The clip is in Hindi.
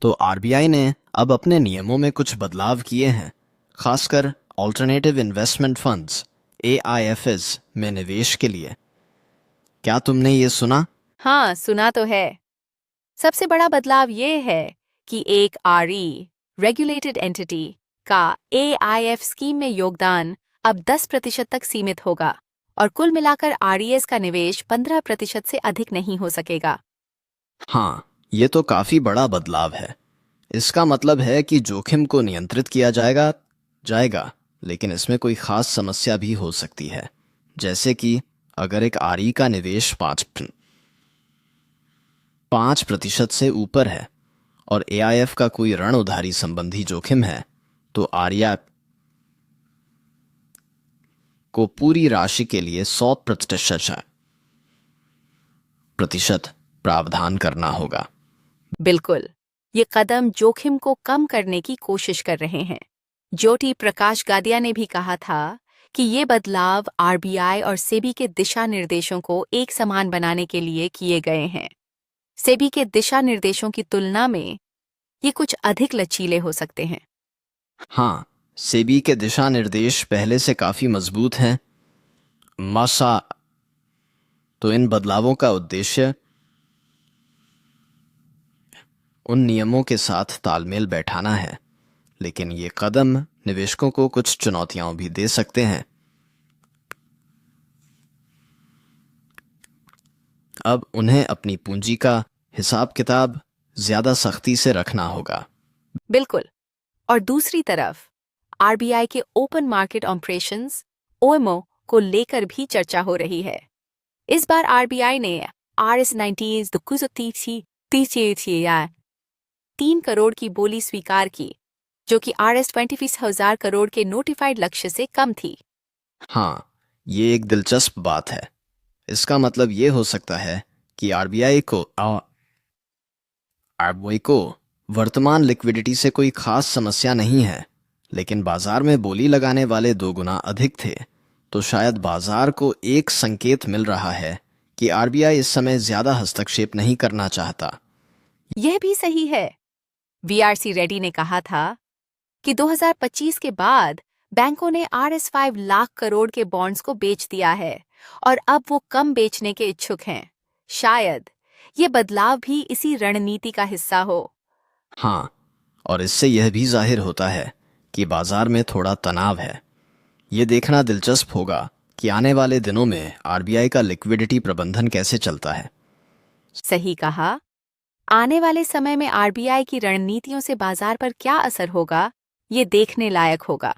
तो आरबीआई ने अब अपने नियमों में कुछ बदलाव किए हैं, खासकर ऑल्टरनेटिव इन्वेस्टमेंट फंड्स एआईएफएस में निवेश के लिए। क्या तुमने ये सुना? हाँ, सुना तो है। सबसे बड़ा बदलाव ये है कि एक आरई रेगुलेटेड एंटिटी का एआईएफ स्कीम में योगदान अब 10% तक सीमित होगा और कुल मिलाकर आरईएस का निवेश 15% से अधिक नहीं हो सकेगा। हाँ, ये तो काफी बड़ा बदलाव है। इसका मतलब है कि जोखिम को नियंत्रित किया जाएगा, लेकिन इसमें कोई खास समस्या भी हो सकती है। जैसे कि अगर एक आरई का निवेश 5% से ऊपर है और एआईएफ का कोई ऋण उधारी संबंधी जोखिम है, तो आरईएफ को पूरी राशि के लिए 100% प्रावधान करना होगा। बिल्कुल, ये कदम जोखिम को कम करने की कोशिश कर रहे हैं। ज्योति प्रकाश गादिया ने भी कहा था कि ये बदलाव आरबीआई और सेबी के दिशा निर्देशों को एक समान बनाने के लिए किए गए हैं। सेबी के दिशा निर्देशों की तुलना में ये कुछ अधिक लचीले हो सकते हैं। हाँ, सेबी के दिशा निर्देश पहले से काफी मजबूत हैं। मसा तो इन बदलावों का उद्देश्य उन नियमों के साथ तालमेल बैठाना है, लेकिन ये कदम निवेशकों को कुछ चुनौतियां भी दे सकते हैं। अब उन्हें अपनी पूंजी का हिसाब किताब ज्यादा सख्ती से रखना होगा। बिल्कुल। और दूसरी तरफ आरबीआई के ओपन मार्केट ऑपरेशंस ओएमओ को लेकर भी चर्चा हो रही है। इस बार आरबीआई ने RS 90 3 करोड़ की बोली स्वीकार की, जो कि RS 25,000 करोड़ के नोटिफाइड लक्ष्य से कम थी। हाँ, ये एक दिलचस्प बात है। इसका मतलब ये हो सकता है कि आरबीआई को वर्तमान लिक्विडिटी से कोई खास समस्या नहीं है, लेकिन बाजार में बोली लगाने वाले 2 गुना अधिक थे। तो शायद बाजार को एक संकेत मिल रहा है कि आरबीआई इस समय ज्यादा हस्तक्षेप नहीं करना चाहता। यह भी सही है। वीआरसी रेड्डी ने कहा था कि 2025 के बाद बैंकों ने RS 5 लाख करोड़ के बॉन्ड्स को बेच दिया है और अब वो कम बेचने के इच्छुक हैं। शायद ये बदलाव भी इसी रणनीति का हिस्सा हो। हाँ, और इससे यह भी जाहिर होता है कि बाजार में थोड़ा तनाव है। ये देखना दिलचस्प होगा कि आने वाले दिनों में आरबीआई का लिक्विडिटी प्रबंधन कैसे चलता है। सही कहा। आने वाले समय में आरबीआई की रणनीतियों से बाजार पर क्या असर होगा, ये देखने लायक होगा।